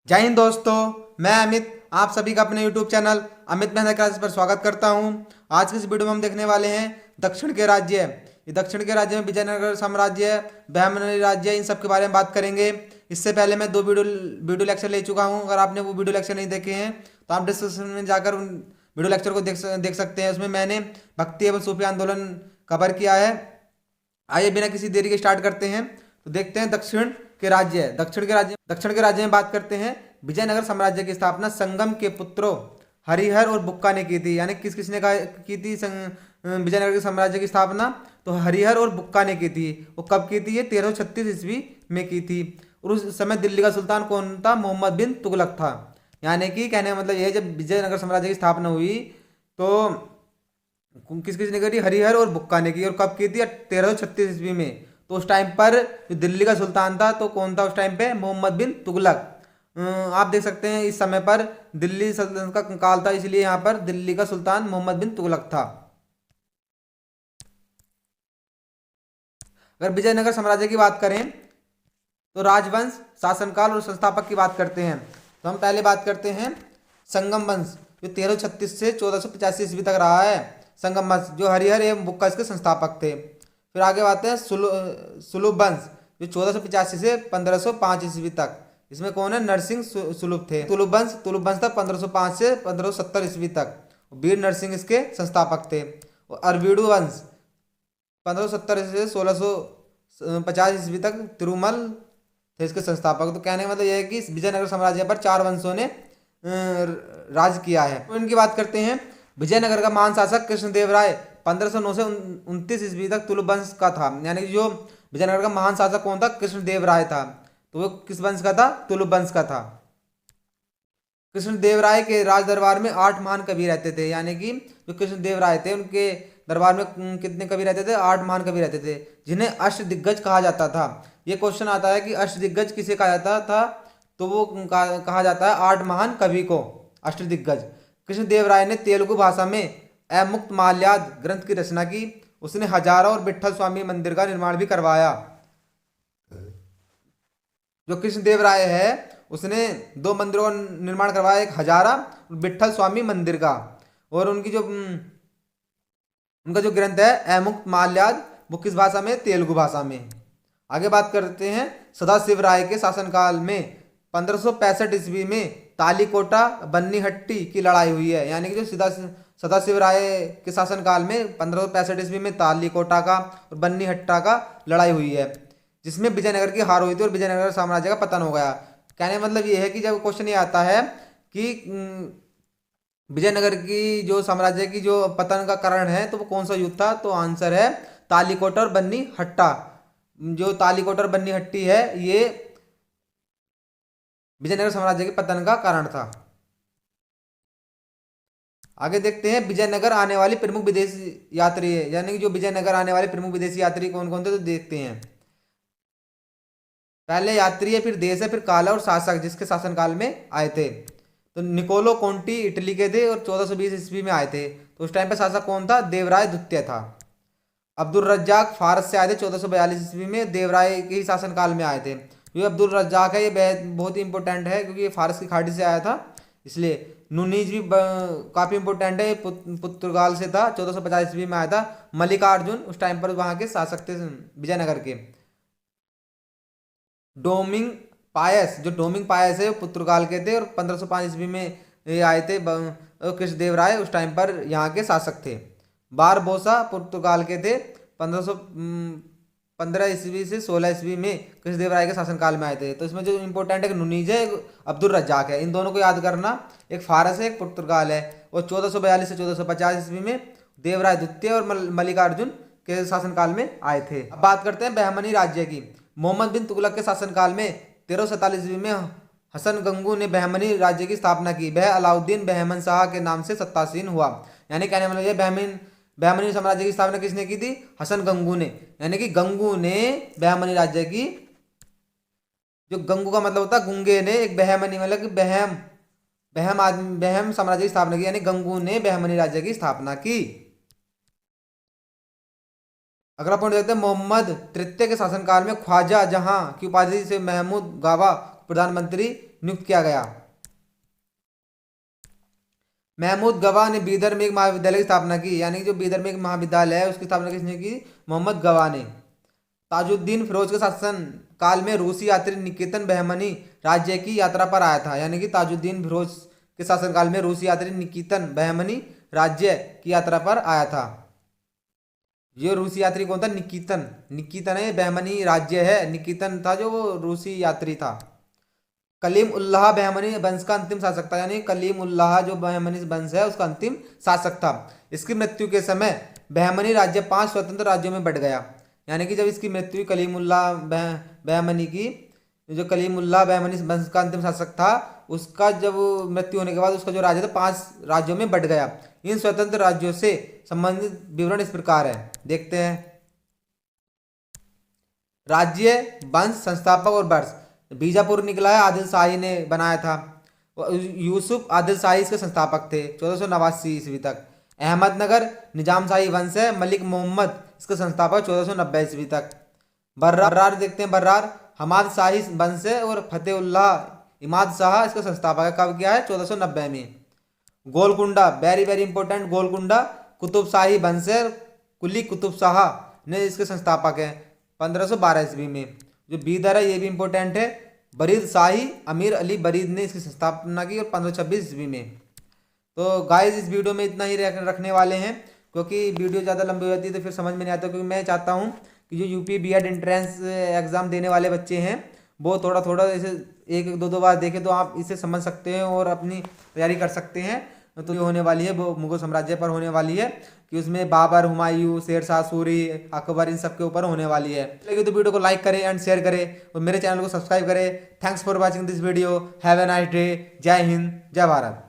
जय हिंद दोस्तों। मैं अमित आप सभी का अपने YouTube चैनल अमित मेहनत क्लासेस पर स्वागत करता हूं। आज की इस वीडियो में हम देखने वाले हैं दक्षिण के राज्य। ये दक्षिण के राज्य में विजयनगर साम्राज्य, बहमनी राज्य, इन सब के बारे में बात करेंगे। इससे पहले मैं दो वीडियो लेक्चर ले चुका हूं। अगर आपने वो वीडियो लेक्चर नहीं देखे हैं तो आप डिस्क्रिप्शन में जाकर उन वीडियो लेक्चर को देख सकते हैं। उसमें मैंने भक्ति एवं सूफी आंदोलन कवर किया है। आइए बिना किसी देरी के स्टार्ट करते हैं। तो देखते हैं दक्षिण के राज्य में बात करते हैं। विजयनगर साम्राज्य की स्थापना संगम के पुत्रों हरिहर और बुक्का ने की थी। यानी किस किसने की थी विजयनगर के साम्राज्य की स्थापना? तो हरिहर और बुक्का ने की थी। वो कब की थी? ये 1336 ईस्वी में की थी। और उस समय दिल्ली का सुल्तान कौन था? मोहम्मद बिन तुगलक था। यानी कि कहने का मतलब ये, जब विजयनगर साम्राज्य की स्थापना हुई तो किस किस ने करी? हरिहर और बुक्का ने की। और कब की थी? 1336 ईस्वी में। तो उस टाइम पर जो दिल्ली का सुल्तान था तो कौन था उस टाइम पे? मोहम्मद बिन तुगलक। आप देख सकते हैं इस समय पर दिल्ली सल्तनत का काल था, इसलिए यहाँ पर दिल्ली का सुल्तान मोहम्मद बिन तुगलक था। अगर विजयनगर साम्राज्य की बात करें तो राजवंश, शासनकाल और संस्थापक की बात करते हैं। तो हम पहले बात करते हैं संगम वंश, जो 1336 से 1485 ईस्वी तक रहा है। संगम वंश जो हरिहर एवं बुक्का इसके संस्थापक थे। फिर आगे बात है सुलभ वंश, जो 1485 से 1505 ईस्वी तक। इसमें कौन है? नरसिंह सुलभ थे। तुलुब वंश था 1505 से 1570 ईस्वी तक। वीर नरसिंह इसके संस्थापक थे। और अरविड़ु वंश 1570 से 1650 ईस्वी तक तिरुमल थे इसके संस्थापक। तो कहने का मतलब यह है कि इस विजयनगर साम्राज्य पर 4 वंशों ने राज किया है। तो इनकी बात करते हैं। विजयनगर का महान शासक कृष्णदेव राय 1509 से 29 ईस्वी तक तुलुप वंश का था। यानी कि जो विजयनगर का महान शासक कौन था? कृष्णदेव राय था। तो वो किस वंश का था? तुलुप वंश का था। कृष्णदेव राय के राज दरबार में 8 महान कवि रहते थे। यानी कि जो कृष्णदेव राय थे उनके दरबार में कितने कवि रहते थे? 8 महान कवि रहते थे, जिन्हें अष्टदिग्गज कहा जाता था। ये क्वेश्चन आता है कि अष्टदिग्गज किसे कहा जाता था? तो वो कहा जाता है 8 महान कवि को अष्टदिग्गज। कृष्णदेव राय ने तेलुगु भाषा में अमुक्त माल्याद ग्रंथ की रचना की। उसने हजारा और विट्ठल स्वामी मंदिर का निर्माण भी करवाया। जो कृष्णदेव राय है उसने 2 मंदिरों का निर्माण करवाया, एक हजारा और विट्ठल स्वामी मंदिर का। और उनका जो ग्रंथ है अमुक्त माल्याद, वो किस भाषा में? तेलुगु भाषा में। आगे बात करते हैं सदाशिव राय के शासनकाल में 1565 ईस्वी में तालीकोटा बन्नीहट्टी की लड़ाई हुई है। यानी कि जो सदाशिव राय के शासनकाल में 1565 ईस्वी में तालीकोटा का और बन्नीहट्टा का लड़ाई हुई है, जिसमें विजयनगर की हार हुई थी और विजयनगर साम्राज्य का पतन हो गया। कहने का मतलब ये है कि जब क्वेश्चन ये आता है कि विजयनगर की जो साम्राज्य की जो पतन का कारण है तो वो कौन सा युद्ध था? तो आंसर है तालीकोट और बन्नी हट्टा। जो तालीकोट और बन्नी हट्टी है ये विजयनगर साम्राज्य के पतन का कारण था। आगे देखते हैं विजयनगर आने वाली प्रमुख विदेशी यात्री है। यानी कि जो विजयनगर आने वाले प्रमुख विदेशी यात्री कौन कौन थे, तो देखते हैं। पहले यात्री है, फिर देश है, फिर काला और शासक जिसके शासनकाल में आए थे। तो निकोलो कोंटी इटली के थे और 1420 ईस्वी में आए थे। तो उस टाइम पे शासक कौन था? देवराय द्वितीय था। अब्दुल रज्जाक फारस से आए थे 1442 ईस्वी में, देवराय के ही शासनकाल में आए थे। ये अब्दुल रज्जाक है, ये बहुत ही इंपॉर्टेंट है क्योंकि ये फारस की खाड़ी से आया था, इसलिए। नुनीज भी काफ़ी इंपॉर्टेंट है, ये पुर्तगाल से था, 1450 ईस्वी में आया था। मल्लिकार्जुन उस टाइम पर वहाँ के शासक थे विजयनगर के। डोमिंग जो डोमिंग पायस है वो पुर्तगाल के थे और 1505 ईस्वी में ये आए थे। कृष्णदेव राय उस टाइम पर यहाँ के शासक थे। बारबोसा पुर्तगाल के थे, 1515 ईस्वी से 16 ईस्वी में कृष्णदेव राय के शासनकाल में आए थे। तो इसमें जो इंपॉर्टेंट है एक नुनीज है, एक अब्दुल रज्जाक है। इन दोनों को याद करना, एक फारस है, एक पुर्तगाल है। और 1442 से 1450 ईस्वी में देवराय द्वितीय और मल्लिकार्जुन के शासनकाल में आए थे। अब बात करते हैं बहमनी राज्य की। मोहम्मद बिन तुगलक के शासनकाल में 1347 ईस्वी में हसन गंगू ने बहमनी राज्य की स्थापना की। वह अलाउद्दीन बहमन शाह के नाम से सत्तासीन हुआ। यानी कहने मतलब ये बहमनी साम्राज्य की स्थापना किसने की थी? हसन गंगू ने। यानी कि गंगू ने बहमनी राज्य की, जो गंगू का मतलब होता है गुंगे ने, एक बहमनी मतलब कि बहम साम्राज्य की स्थापना की। यानी गंगू ने बहमनी राज्य की स्थापना की। अगला पॉइंट देखते हैं मोहम्मद तृतीय के शासनकाल में ख्वाजा जहां की उपाधि से महमूद गावा प्रधानमंत्री नियुक्त किया गया। महमूद गवाह ने बीदर में एक महाविद्यालय की स्थापना की, यानी कि जो बीदर में एक महाविद्यालय है उसकी स्थापना किसने की? मोहम्मद गवाह ने। ताजुद्दीन फिरोज के शासन काल में रूसी यात्री निकेतन बहमनी राज्य की यात्रा पर आया था, यानी कि ताजुद्दीन फिरोज के शासनकाल में रूसी यात्री निकेतन बहमनी राज्य की यात्रा पर आया था। ये रूसी यात्री कौन था? निकेतन। निकेतन है, बहमनी राज्य है, निकेतन था जो वो रूसी यात्री था। कलीम उल्लाह बहमनी वंश का अंतिम शासक था, यानी कलीम उल्लाह जो बहमनी वंश है उसका अंतिम शासक था। इसकी मृत्यु के समय बहमनी राज्य 5 स्वतंत्र राज्यों में बढ़ गया, यानी कि जब इसकी मृत्यु हुई कलीमुल्लाह बहमनी की, जो कलीमुल्लाह बहमनी वंश का अंतिम शासक था, उसका जब मृत्यु होने के बाद उसका जो राज्य था 5 राज्यों में बढ़ गया। इन स्वतंत्र राज्यों से संबंधित विवरण इस प्रकार है, देखते हैं। राज्य, वंश, संस्थापक और वर्ष। बीजापुर निकला है, आदिल शाही ने बनाया था। यूसुफ आदिल शाही इसके संस्थापक थे 1489 ईस्वी तक। अहमदनगर निजाम शाही वंश है, मलिक मोहम्मद इसके संस्थापक 1490 ईस्वी तक। बर्रार देखते हैं, बर्रार हमाद शाही वंश है और फतेहुल्लाह इमाद शाह इसका संस्थापक है। कब किया है? 1490 में। Golconda, very very important, Golconda Qutub Shahi वंश है, कुली कुतुब शाह ने इसके संस्थापक है 1512 ईस्वी में। जो बीदर है ये भी इंपॉर्टेंट है, बरीद शाही अमीर अली बरीद ने इसकी स्थापना की और 1526 ईस्वी में। तो गाइस इस वीडियो में इतना ही रखने वाले हैं, क्योंकि वीडियो ज़्यादा लंबी हो जाती है तो फिर समझ में नहीं आता, क्योंकि मैं चाहता हूँ कि जो यूपी बीएड एंट्रेंस एग्ज़ाम देने वाले बच्चे हैं वो थोड़ा थोड़ा इसे एक दो बार देखें तो आप इसे समझ सकते हैं और अपनी तैयारी कर सकते हैं। तो जो होने वाली है वो मुगल साम्राज्य पर होने वाली है, कि उसमें बाबर, हुमायूं, शेरशाह सूरी, अकबर, इन सब के ऊपर होने वाली है। लेकिन तो वीडियो को लाइक करें एंड शेयर करें और मेरे चैनल को सब्सक्राइब करें। Thanks for watching this video. Have a nice day. जय हिंद, जय भारत।